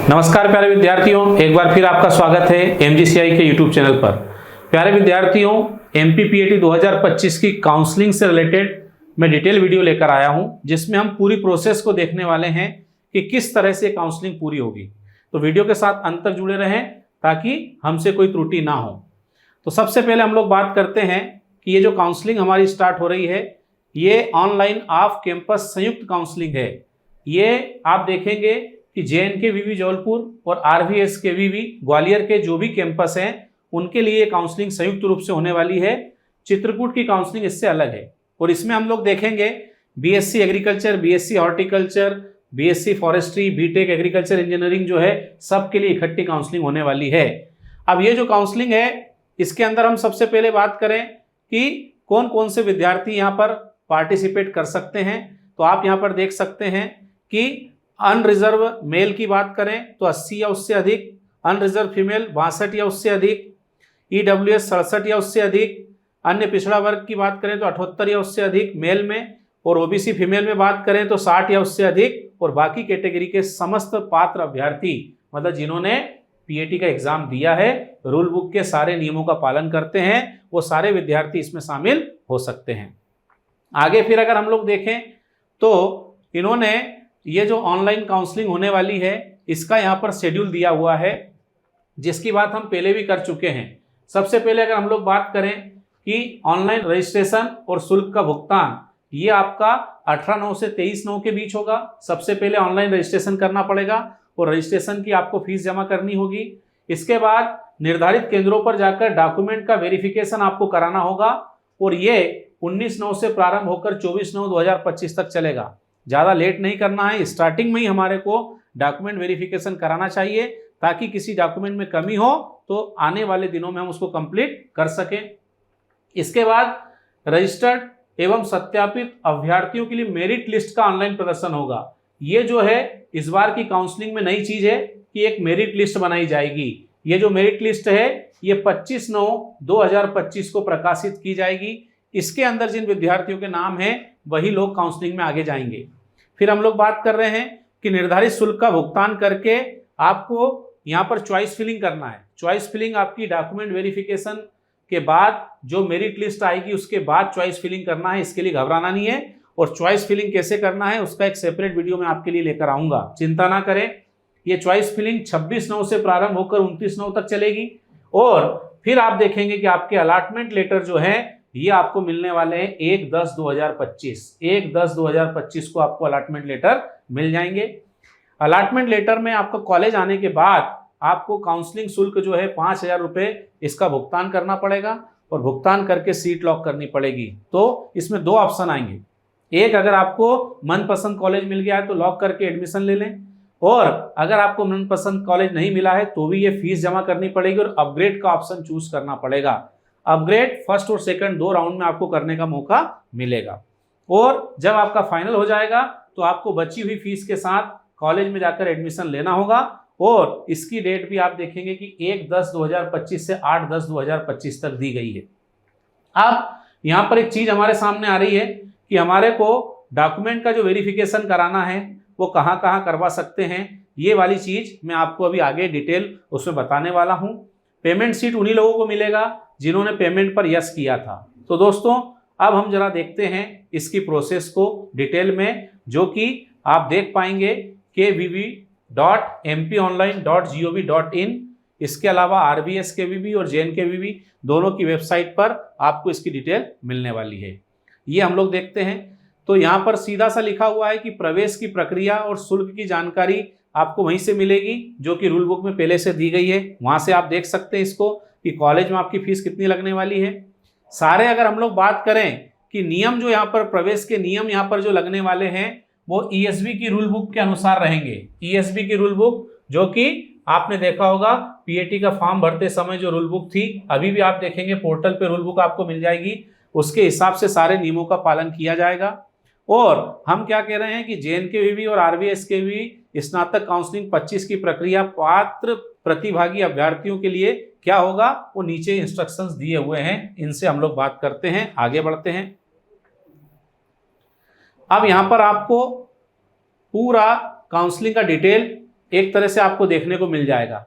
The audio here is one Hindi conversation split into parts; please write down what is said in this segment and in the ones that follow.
नमस्कार प्यारे विद्यार्थियों, एक बार फिर आपका स्वागत है एमजीसीआई के यूट्यूब चैनल पर। प्यारे विद्यार्थियों, एमपीपीएटी 2025 की काउंसलिंग से रिलेटेड मैं डिटेल वीडियो लेकर आया हूं, जिसमें हम पूरी प्रोसेस को देखने वाले हैं कि किस तरह से काउंसलिंग पूरी होगी। तो वीडियो के साथ अंत तक जुड़े रहें ताकि हमसे कोई त्रुटि ना हो। तो सबसे पहले हम लोग बात करते हैं कि ये जो काउंसलिंग हमारी स्टार्ट हो रही है, ये ऑनलाइन ऑफ कैंपस संयुक्त काउंसलिंग है। ये आप देखेंगे कि JNKVV जबलपुर और RVSKVV ग्वालियर के जो भी कैंपस हैं उनके लिए काउंसलिंग संयुक्त रूप से होने वाली है। चित्रकूट की काउंसलिंग इससे अलग है और इसमें हम लोग देखेंगे BSc agriculture, BSc horticulture, BSc forestry, BTech agriculture engineering जो है सबके लिए इकट्ठी काउंसलिंग होने वाली है। अब ये जो काउंसलिंग है इसके अंदर हम सबसे पहले बात करें कि कौन कौन से विद्यार्थी यहाँ पर पार्टिसिपेट कर सकते हैं। तो आप यहाँ पर देख सकते हैं कि अनरिजर्व मेल की बात करें तो 80 या उससे अधिक, अनरिजर्व फीमेल 62 या उससे अधिक, EWS 67 या उससे अधिक, अन्य पिछड़ा वर्ग की बात करें तो 78 या उससे अधिक मेल में, और OBC फीमेल में बात करें तो 60 या उससे अधिक, और बाकी कैटेगरी के समस्त पात्र अभ्यर्थी मतलब जिन्होंने PAT का एग्जाम दिया है, रूल बुक के सारे नियमों का पालन करते हैं, वो सारे विद्यार्थी इसमें शामिल हो सकते हैं। आगे फिर अगर हम लोग देखें तो इन्होंने ये जो ऑनलाइन काउंसलिंग होने वाली है इसका यहाँ पर शेड्यूल दिया हुआ है, जिसकी बात हम पहले भी कर चुके हैं। सबसे पहले अगर हम लोग बात करें कि ऑनलाइन रजिस्ट्रेशन और शुल्क का भुगतान, ये आपका 18/9 से 23/9 के बीच होगा। सबसे पहले ऑनलाइन रजिस्ट्रेशन करना पड़ेगा और रजिस्ट्रेशन की आपको फीस जमा करनी होगी। इसके बाद निर्धारित केंद्रों पर जाकर डॉक्यूमेंट का वेरिफिकेशन आपको कराना होगा और ये 19/9 से प्रारंभ होकर 24/9/2025 तक चलेगा। ज़्यादा लेट नहीं करना है, स्टार्टिंग में ही हमारे को डॉक्यूमेंट वेरिफिकेशन कराना चाहिए ताकि किसी डॉक्यूमेंट में कमी हो तो आने वाले दिनों में हम उसको कंप्लीट कर सकें। इसके बाद रजिस्टर्ड एवं सत्यापित अभ्यर्थियों के लिए मेरिट लिस्ट का ऑनलाइन प्रदर्शन होगा। ये जो है इस बार की काउंसलिंग में नई चीज़ है कि एक मेरिट लिस्ट बनाई जाएगी। ये जो मेरिट लिस्ट है ये 25/9/2025 को प्रकाशित की जाएगी। इसके अंदर जिन विद्यार्थियों के नाम हैं वही लोग काउंसलिंग में आगे जाएंगे। फिर हम लोग बात कर रहे हैं कि निर्धारित शुल्क का भुगतान करके आपको यहाँ पर चॉइस फिलिंग करना है। चॉइस फिलिंग आपकी डॉक्यूमेंट वेरिफिकेशन के बाद जो मेरिट लिस्ट आएगी उसके बाद चॉइस फिलिंग करना है, इसके लिए घबराना नहीं है। और चॉइस फिलिंग कैसे करना है उसका एक सेपरेट वीडियो मैं आपके लिए लेकर आऊँगा, चिंता ना करें। ये चॉइस फिलिंग 26/9 से प्रारंभ होकर 29/9 तक चलेगी और फिर आप देखेंगे कि आपके अलॉटमेंट लेटर जो है ये आपको मिलने वाले हैं 1/10/2025। 1/10/2025 को आपको अलॉटमेंट लेटर मिल जाएंगे। अलॉटमेंट लेटर में आपका कॉलेज आने के बाद आपको काउंसलिंग शुल्क जो है 5,000 रुपये इसका भुगतान करना पड़ेगा और भुगतान करके सीट लॉक करनी पड़ेगी। तो इसमें दो ऑप्शन आएंगे, एक अगर आपको मनपसंद कॉलेज मिल गया है तो लॉक करके एडमिशन ले लें, और अगर आपको मनपसंद कॉलेज नहीं मिला है तो भी ये फीस जमा करनी पड़ेगी और अपग्रेड का ऑप्शन चूज करना पड़ेगा। अपग्रेड फर्स्ट और सेकंड 2 राउंड में आपको करने का मौका मिलेगा और जब आपका फाइनल हो जाएगा तो आपको बची हुई फीस के साथ कॉलेज में जाकर एडमिशन लेना होगा। और इसकी डेट भी आप देखेंगे कि 1/10/2025 से 8/10/2025 तक दी गई है। अब यहाँ पर एक चीज़ हमारे सामने आ रही है कि हमारे को डॉक्यूमेंट का जो वेरिफिकेशन कराना है वो कहाँ कहाँ करवा सकते हैं। ये वाली चीज़ मैं आपको अभी आगे डिटेल उसमें बताने वाला हूँ। पेमेंट सीट उन्हीं लोगों को मिलेगा जिन्होंने पेमेंट पर यस किया था। तो दोस्तों अब हम जरा देखते हैं इसकी प्रोसेस को डिटेल में, जो कि आप देख पाएंगे kvv.mponline.gov.in। इसके अलावा RVSKVV और JNKVV दोनों की वेबसाइट पर आपको इसकी डिटेल मिलने वाली है। ये हम लोग देखते हैं तो यहाँ पर सीधा सा लिखा हुआ है कि प्रवेश की प्रक्रिया और शुल्क की जानकारी आपको वहीं से मिलेगी जो कि रूल बुक में पहले से दी गई है। वहाँ से आप देख सकते हैं इसको कि कॉलेज में आपकी फीस कितनी लगने वाली है। सारे अगर हम लोग बात करें कि नियम जो यहाँ पर प्रवेश के नियम यहाँ पर जो लगने वाले हैं वो ESB की रूल बुक के अनुसार रहेंगे। ESB की रूल बुक जो कि आपने देखा होगा PAT का फॉर्म भरते समय जो रूल बुक थी, अभी भी आप देखेंगे पोर्टल पे रूल बुक आपको मिल जाएगी। उसके हिसाब से सारे नियमों का पालन किया जाएगा। और हम क्या कह रहे हैं कि JNKVV और RVSKVV स्नातक काउंसलिंग 25 की प्रक्रिया पात्र प्रतिभागी अभ्यर्थियों के लिए क्या होगा वो नीचे इंस्ट्रक्शंस दिए हुए हैं, इनसे हम लोग बात करते हैं, आगे बढ़ते हैं। अब यहाँ पर आपको पूरा काउंसलिंग का डिटेल एक तरह से आपको देखने को मिल जाएगा।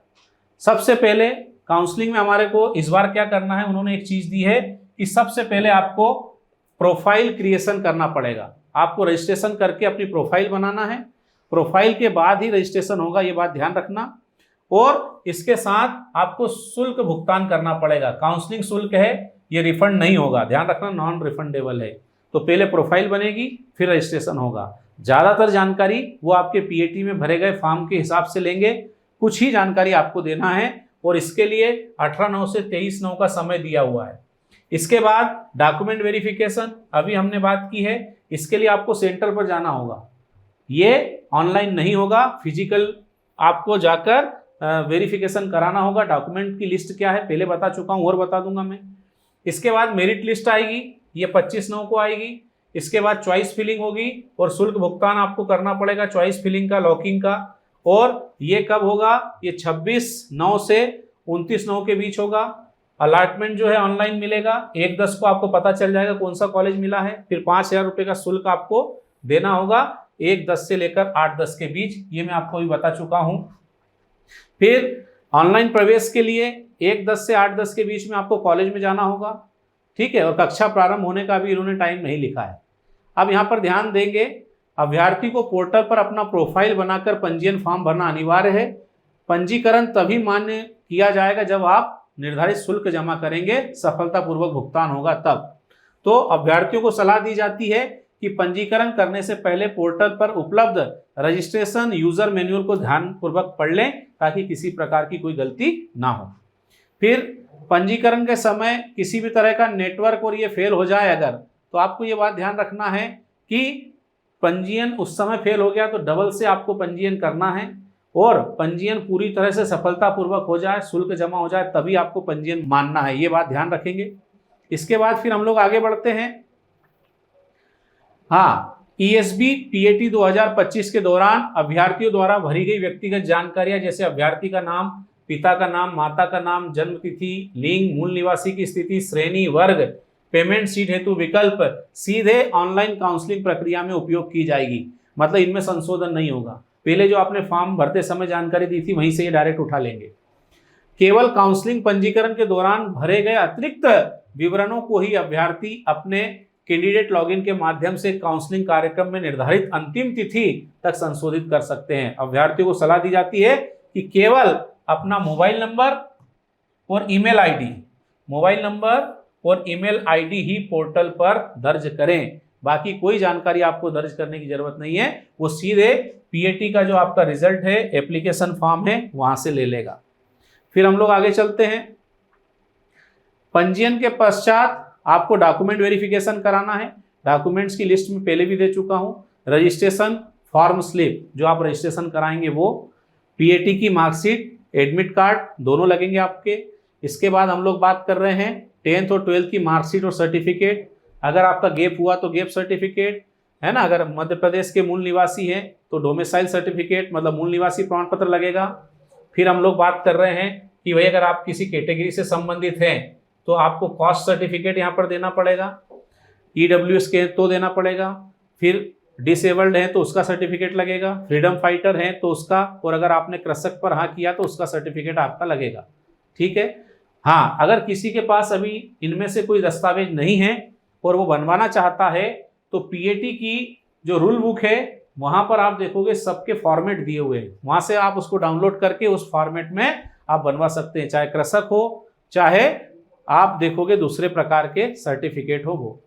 सबसे पहले काउंसलिंग में हमारे को इस बार क्या करना है, उन्होंने एक चीज दी है कि सबसे पहले आपको प्रोफाइल क्रिएशन करना पड़ेगा। आपको रजिस्ट्रेशन करके अपनी प्रोफाइल बनाना है, प्रोफाइल के बाद ही रजिस्ट्रेशन होगा, ये बात ध्यान रखना। और इसके साथ आपको शुल्क भुगतान करना पड़ेगा। काउंसलिंग शुल्क है, ये रिफंड नहीं होगा, ध्यान रखना, नॉन रिफंडेबल है। तो पहले प्रोफाइल बनेगी, फिर रजिस्ट्रेशन होगा। ज़्यादातर जानकारी वो आपके पीएटी में भरे गए फॉर्म के हिसाब से लेंगे, कुछ ही जानकारी आपको देना है, और इसके लिए 18/9 से 23/9 का समय दिया हुआ है। इसके बाद डॉक्यूमेंट वेरिफिकेशन अभी हमने बात की है, इसके लिए आपको सेंटर पर जाना होगा। ये ऑनलाइन नहीं होगा, फिजिकल आपको जाकर वेरिफिकेशन कराना होगा। डॉक्यूमेंट की लिस्ट क्या है पहले बता चुका हूँ, और बता दूंगा मैं। इसके बाद मेरिट लिस्ट आएगी, ये 25/9 को आएगी। इसके बाद चॉइस फिलिंग होगी और शुल्क भुगतान आपको करना पड़ेगा चॉइस फिलिंग का, लॉकिंग का। और ये कब होगा, ये 26/9 से 29/9 के बीच होगा। अलॉटमेंट जो है ऑनलाइन मिलेगा, 1/10 को आपको पता चल जाएगा कौन सा कॉलेज मिला है। फिर 5,000 रुपये का शुल्क आपको देना होगा 1/10 से लेकर 8/10 के बीच, ये मैं आपको भी बता चुका हूँ। फिर ऑनलाइन प्रवेश के लिए 1/10 से 8/10 के बीच में आपको कॉलेज में जाना होगा, ठीक है। और कक्षा प्रारंभ होने का भी इन्होंने टाइम नहीं लिखा है। अब यहाँ पर ध्यान देंगे, अभ्यर्थी को पोर्टल पर अपना प्रोफाइल बनाकर पंजीयन फॉर्म भरना अनिवार्य है। पंजीकरण तभी मान्य किया जाएगा जब आप निर्धारित शुल्क जमा करेंगे, सफलतापूर्वक भुगतान होगा तब। तो अभ्यर्थियों को सलाह दी जाती है कि पंजीकरण करने से पहले पोर्टल पर उपलब्ध रजिस्ट्रेशन यूजर मैनुअल को ध्यानपूर्वक पढ़ लें, ताकि किसी प्रकार की कोई गलती ना हो। फिर पंजीकरण के समय किसी भी तरह का नेटवर्क और ये फेल हो जाए अगर, तो आपको ये बात ध्यान रखना है कि पंजीयन उस समय फेल हो गया तो डबल से आपको पंजीयन करना है, और पंजीयन पूरी तरह से सफलतापूर्वक हो जाए, शुल्क जमा हो जाए, तभी आपको पंजीयन मानना है, ये बात ध्यान रखेंगे। इसके बाद फिर हम लोग आगे बढ़ते हैं। हाँ, ईएसबी पीएटी 2025 के दौरान अभ्यर्थियों द्वारा भरी गई व्यक्तिगत जानकारियां, जैसे अभ्यर्थी का नाम, पिता का नाम, माता का नाम, जन्म तिथि, लिंग, मूल निवासी की स्थिति, श्रेणी, वर्ग, पेमेंट सीट हेतु विकल्प सीधे ऑनलाइन काउंसलिंग प्रक्रिया में उपयोग की जाएगी। मतलब इनमें संशोधन नहीं होगा, पहले जो आपने फॉर्म भरते समय जानकारी दी थी वहीं से ये डायरेक्ट उठा लेंगे। केवल काउंसलिंग पंजीकरण के दौरान भरे गए अतिरिक्त विवरणों को ही अभ्यर्थी अपने कैंडिडेट लॉगिन के माध्यम से काउंसलिंग कार्यक्रम में निर्धारित अंतिम तिथि तक संशोधित कर सकते हैं। अभ्यर्थियों को सलाह दी जाती है कि केवल अपना मोबाइल नंबर और ईमेल आईडी, मोबाइल नंबर और ईमेल आईडी ही पोर्टल पर दर्ज करें, बाकी कोई जानकारी आपको दर्ज करने की जरूरत नहीं है। वो सीधे पीएटी का जो आपका रिजल्ट है, एप्लीकेशन फॉर्म है, वहां से ले लेगा। फिर हम लोग आगे चलते हैं। पंजीयन के पश्चात आपको डॉक्यूमेंट वेरिफिकेशन कराना है। डॉक्यूमेंट्स की लिस्ट में पहले भी दे चुका हूं। रजिस्ट्रेशन फॉर्म स्लिप जो आप रजिस्ट्रेशन कराएंगे वो, पीएटी की मार्कशीट, एडमिट कार्ड दोनों लगेंगे आपके। इसके बाद हम लोग बात कर रहे हैं 10th और 12th की मार्कशीट और सर्टिफिकेट। अगर आपका गैप हुआ तो गैप सर्टिफिकेट है ना। अगर मध्य प्रदेश के मूल निवासी हैं तो डोमिसाइल सर्टिफिकेट, मतलब मूल निवासी प्रमाण पत्र लगेगा। फिर हम लोग बात कर रहे हैं कि भाई अगर आप किसी कैटेगरी से संबंधित हैं तो आपको कास्ट सर्टिफिकेट यहाँ पर देना पड़ेगा, ईडब्ल्यूएस के तो देना पड़ेगा, फिर डिसेबल्ड है तो उसका सर्टिफिकेट लगेगा, फ्रीडम फाइटर है तो उसका, और अगर आपने कृषक पर हाँ किया तो उसका सर्टिफिकेट आपका लगेगा, ठीक है। हाँ, अगर किसी के पास अभी इनमें से कोई दस्तावेज नहीं है और वो बनवाना चाहता है तो पीएटी की जो रूल बुक है वहाँ पर आप देखोगे सबके फॉर्मेट दिए हुए हैं, वहाँ से आप उसको डाउनलोड करके उस फॉर्मेट में आप बनवा सकते हैं, चाहे कृषक हो चाहे आप देखोगे दूसरे प्रकार के सर्टिफिकेट हो वो।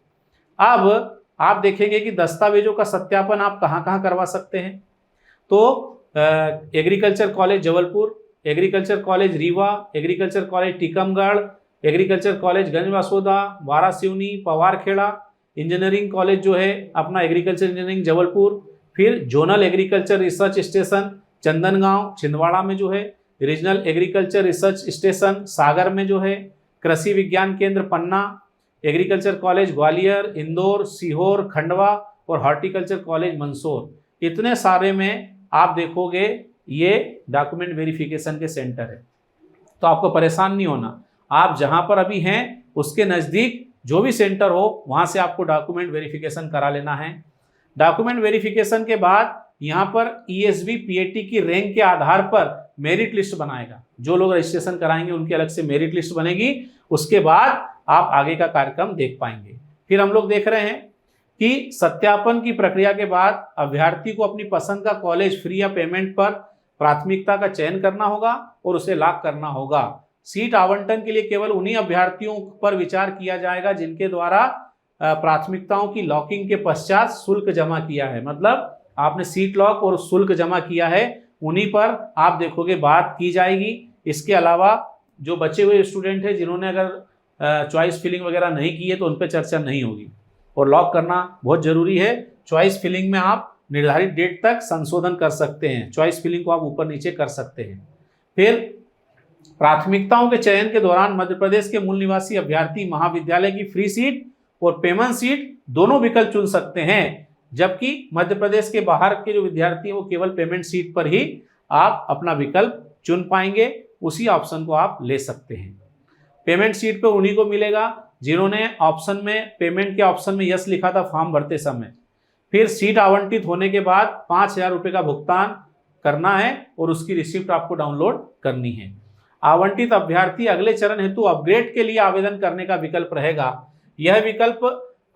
अब आप देखेंगे कि दस्तावेजों का सत्यापन आप कहाँ कहाँ करवा सकते हैं। तो agriculture college Jabalpur, agriculture college Rewa, agriculture college Tikamgarh, agriculture college Ganjbasoda, Waraseoni, Pawarkheda, engineering college जो है अपना एग्रीकल्चर इंजीनियरिंग जबलपुर, फिर zonal agriculture research station Chandangaon Chhindwara में जो है, regional agriculture research station Sagar में जो है, कृषि विज्ञान केंद्र पन्ना, एग्रीकल्चर कॉलेज ग्वालियर, इंदौर, सीहोर, खंडवा और हॉर्टिकल्चर कॉलेज मंदसौर। इतने सारे में आप देखोगे ये डॉक्यूमेंट वेरिफिकेशन के सेंटर है। तो आपको परेशान नहीं होना, आप जहां पर अभी हैं उसके नज़दीक जो भी सेंटर हो वहां से आपको डॉक्यूमेंट वेरिफिकेशन करा लेना है। डॉक्यूमेंट वेरिफिकेशन के बाद यहाँ पर ESB PAT की रैंक के आधार पर मेरिट लिस्ट बनाएगा। जो लोग रजिस्ट्रेशन कराएंगे उनकी अलग से मेरिट लिस्ट बनेगी, उसके बाद आप आगे का कार्यक्रम देख पाएंगे। फिर हम लोग देख रहे हैं कि सत्यापन की प्रक्रिया के बाद अभ्यर्थी को अपनी पसंद का कॉलेज फ्री या पेमेंट पर प्राथमिकता का चयन करना होगा और उसे लॉक करना होगा। सीट आवंटन के लिए केवल उन्हीं अभ्यर्थियों पर विचार किया जाएगा जिनके द्वारा प्राथमिकताओं की लॉकिंग के पश्चात शुल्क जमा किया है। मतलब आपने सीट लॉक और शुल्क जमा किया है, उन्हीं पर आप देखोगे बात की जाएगी। इसके अलावा जो बचे हुए स्टूडेंट हैं जिन्होंने अगर चॉइस फिलिंग वगैरह नहीं की है तो उन पर चर्चा नहीं होगी। और लॉक करना बहुत जरूरी है। चॉइस फिलिंग में आप निर्धारित डेट तक संशोधन कर सकते हैं, चॉइस फिलिंग को आप ऊपर नीचे कर सकते हैं। फिर प्राथमिकताओं के चयन के दौरान मध्य प्रदेश के मूल निवासी अभ्यर्थी महाविद्यालय की फ्री सीट और पेमेंट सीट दोनों विकल्प चुन सकते हैं, जबकि मध्य प्रदेश के बाहर के जो विद्यार्थी हैं वो केवल पेमेंट सीट पर ही आप अपना विकल्प चुन पाएंगे, उसी ऑप्शन को आप ले सकते हैं। पेमेंट सीट पर उन्हीं को मिलेगा जिन्होंने ऑप्शन में पेमेंट के ऑप्शन में यस लिखा था फॉर्म भरते समय। फिर सीट आवंटित होने के बाद 5,000 रुपये का भुगतान करना है और उसकी रिसिप्ट आपको डाउनलोड करनी है। आवंटित अभ्यर्थी अगले चरण हेतु अपग्रेड के लिए आवेदन करने का विकल्प रहेगा। यह विकल्प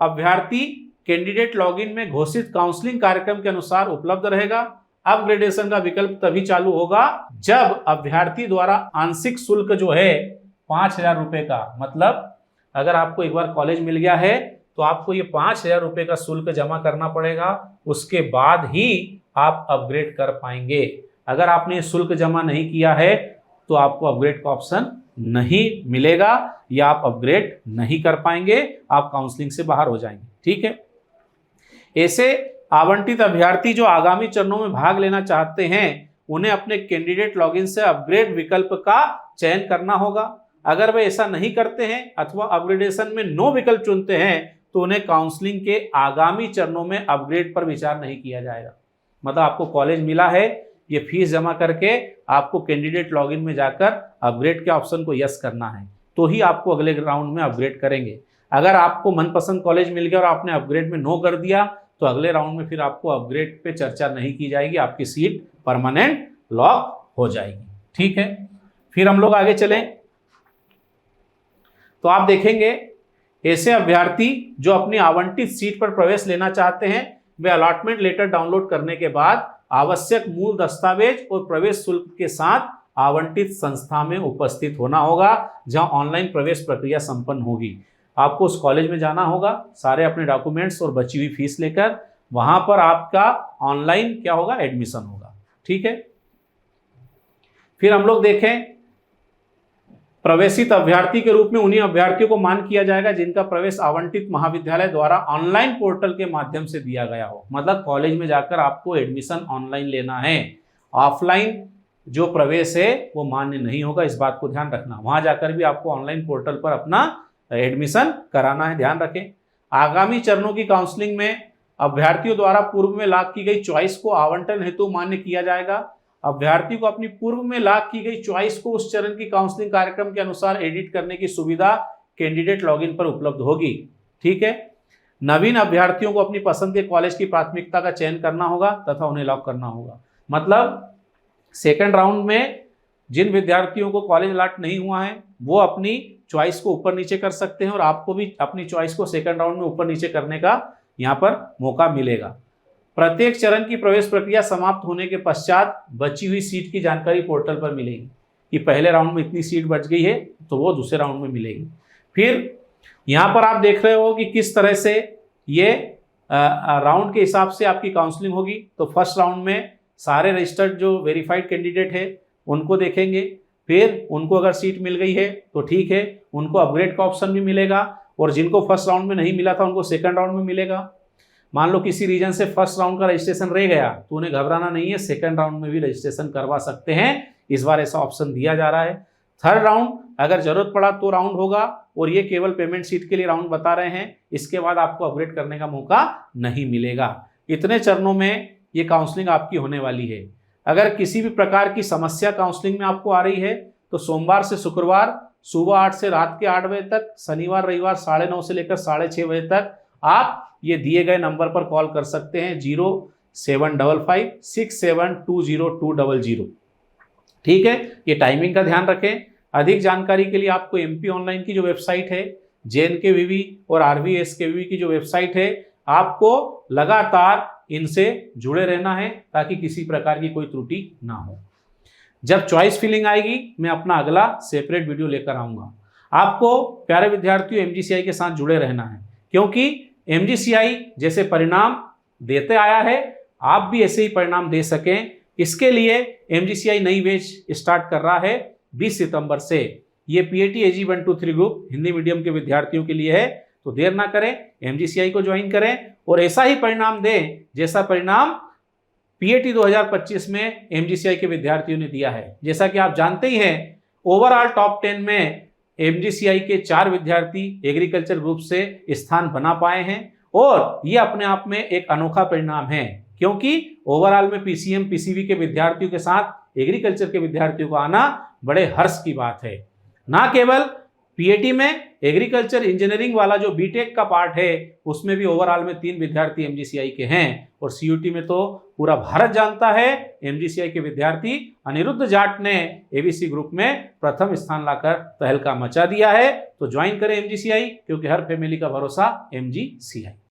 अभ्यर्थी कैंडिडेट लॉगिन में घोषित काउंसलिंग कार्यक्रम के अनुसार उपलब्ध रहेगा। अपग्रेडेशन का विकल्प तभी चालू होगा जब अभ्यर्थी द्वारा आंशिक शुल्क जो है 5,000 रुपये का, मतलब अगर आपको एक बार कॉलेज मिल गया है तो आपको ये 5,000 रुपये का शुल्क जमा करना पड़ेगा, उसके बाद ही आप अपग्रेड कर पाएंगे। अगर आपने शुल्क जमा नहीं किया है तो आपको अपग्रेड का ऑप्शन नहीं मिलेगा या आप अपग्रेड नहीं कर पाएंगे, आप काउंसलिंग से बाहर हो जाएंगे। ठीक है, ऐसे आवंटित अभ्यर्थी जो आगामी चरणों में भाग लेना चाहते हैं उन्हें अपने कैंडिडेट लॉगिन से अपग्रेड विकल्प का चयन करना होगा। अगर वे ऐसा नहीं करते हैं अथवा अपग्रेडेशन में नो विकल्प चुनते हैं तो उन्हें काउंसलिंग के आगामी चरणों में अपग्रेड पर विचार नहीं किया जाएगा। मतलब आपको कॉलेज मिला है, ये फीस जमा करके आपको कैंडिडेट लॉगिन में जाकर अपग्रेड के ऑप्शन को यस करना है, तो ही आपको अगले राउंड में अपग्रेड करेंगे। अगर आपको मनपसंद कॉलेज मिल गया और आपने अपग्रेड में नो कर दिया तो अगले राउंड में फिर आपको अपग्रेड पे चर्चा नहीं की जाएगी, आपकी सीट परमानेंट लॉक हो जाएगी। ठीक है, फिर हम लोग आगे चलें तो आप देखेंगे ऐसे अभ्यर्थी जो अपनी आवंटित सीट पर प्रवेश लेना चाहते हैं वे अलॉटमेंट लेटर डाउनलोड करने के बाद आवश्यक मूल दस्तावेज और प्रवेश शुल्क के साथ आवंटित संस्था में उपस्थित होना होगा जहां ऑनलाइन प्रवेश प्रक्रिया संपन्न होगी। आपको उस कॉलेज में जाना होगा, सारे अपने डॉक्यूमेंट्स और बची हुई फीस लेकर, वहां पर आपका ऑनलाइन क्या होगा, एडमिशन होगा। ठीक है, फिर हम लोग देखें प्रवेशित अभ्यर्थी के रूप में उन्हीं अभ्यर्थियों को मान किया जाएगा जिनका प्रवेश आवंटित महाविद्यालय द्वारा ऑनलाइन पोर्टल के माध्यम से दिया गया हो। मतलब कॉलेज में जाकर आपको एडमिशन ऑनलाइन लेना है, ऑफलाइन जो प्रवेश है वो मान्य नहीं होगा, इस बात को ध्यान रखना। वहां जाकर भी आपको ऑनलाइन पोर्टल पर अपना एडमिशन कराना है, ध्यान रखें। आगामी चरणों की काउंसलिंग में अभ्यर्थियों द्वारा पूर्व में लॉक की गई चॉइस को आवंटन हेतु मान्य किया जाएगा। अभ्यर्थी को अपनी पूर्व में लॉक की गई चॉइस को उस चरण की काउंसलिंग कार्यक्रम के अनुसार एडिट करने की सुविधा कैंडिडेट लॉगिन पर उपलब्ध होगी। ठीक है, नवीन अभ्यर्थियों को अपनी पसंद के कॉलेज की प्राथमिकता का चयन करना होगा तथा उन्हें लॉक करना होगा। मतलब सेकंड राउंड में जिन विद्यार्थियों को कॉलेज अलॉट नहीं हुआ है वो अपनी चॉइस को ऊपर नीचे कर सकते हैं और आपको भी अपनी चॉइस को सेकंड राउंड में ऊपर नीचे करने का यहाँ पर मौका मिलेगा। प्रत्येक चरण की प्रवेश प्रक्रिया समाप्त होने के पश्चात बची हुई सीट की जानकारी पोर्टल पर मिलेगी कि पहले राउंड में इतनी सीट बच गई है तो वो दूसरे राउंड में मिलेगी। फिर यहाँ पर आप देख रहे हो कि किस तरह से ये राउंड के हिसाब से आपकी काउंसलिंग होगी। तो फर्स्ट राउंड में सारे रजिस्टर्ड जो वेरीफाइड कैंडिडेट है उनको देखेंगे, फिर उनको अगर सीट मिल गई है तो ठीक है, उनको अपग्रेड का ऑप्शन भी मिलेगा और जिनको फर्स्ट राउंड में नहीं मिला था उनको सेकंड राउंड में मिलेगा। मान लो किसी रीजन से फर्स्ट राउंड का रजिस्ट्रेशन रह गया तो उन्हें घबराना नहीं है, सेकंड राउंड में भी रजिस्ट्रेशन करवा सकते हैं, इस बार ऐसा ऑप्शन दिया जा रहा है। थर्ड राउंड अगर जरूरत पड़ा तो राउंड होगा और ये केवल पेमेंट सीट के लिए राउंड बता रहे हैं, इसके बाद आपको अपग्रेड करने का मौका नहीं मिलेगा। इतने चरणों में ये काउंसलिंग आपकी होने वाली है। अगर किसी भी प्रकार की समस्या काउंसलिंग में आपको आ रही है तो सोमवार से शुक्रवार सुबह 8 से रात के 8 बजे तक, शनिवार रविवार 9:30 से लेकर 6:30 बजे तक आप ये दिए गए नंबर पर कॉल कर सकते हैं। 75567202000। ठीक है, ये टाइमिंग का ध्यान रखें। अधिक जानकारी के लिए आपको एमपी ऑनलाइन की जो वेबसाइट है, JNKVV और RVSKVV की जो वेबसाइट है, आपको लगातार इनसे जुड़े रहना है ताकि किसी प्रकार की कोई त्रुटि ना हो। जब चॉइस फिलिंग आएगी मैं अपना अगला सेपरेट वीडियो लेकर आऊँगा। आपको प्यारे विद्यार्थियों MGCI के साथ जुड़े रहना है, क्योंकि MGCI जैसे परिणाम देते आया है, आप भी ऐसे ही परिणाम दे सकें। इसके लिए MGCI नई बैच स्टार्ट कर रहा है 20 सितंबर से। ये PAT AG 1 2 3 group Hindi medium के विद्यार्थियों के लिए है, तो देर ना करें, MGCI को ज्वाइन करें और ऐसा ही परिणाम दें जैसा परिणाम PAT 2025 में MGCI के विद्यार्थियों ने दिया है। जैसा कि आप जानते ही हैं, ओवरऑल टॉप 10 में MGCI के 4 विद्यार्थी एग्रीकल्चर ग्रुप से स्थान बना पाए हैं और ये अपने आप में एक अनोखा परिणाम है, क्योंकि ओवरऑल में PCM PCB के विद्यार्थियों के साथ एग्रीकल्चर के विद्यार्थियों को आना बड़े हर्ष की बात है। ना केवल PAT में एग्रीकल्चर इंजीनियरिंग वाला जो बीटेक का पार्ट है, उसमें भी ओवरऑल में 3 विद्यार्थी MGCI के हैं और CUT में तो पूरा भारत जानता है MGCI के विद्यार्थी अनिरुद्ध जाट ने ABC ग्रुप में प्रथम स्थान लाकर तहलका मचा दिया है। तो ज्वाइन करें MGCI, क्योंकि हर फैमिली का भरोसा MGCI।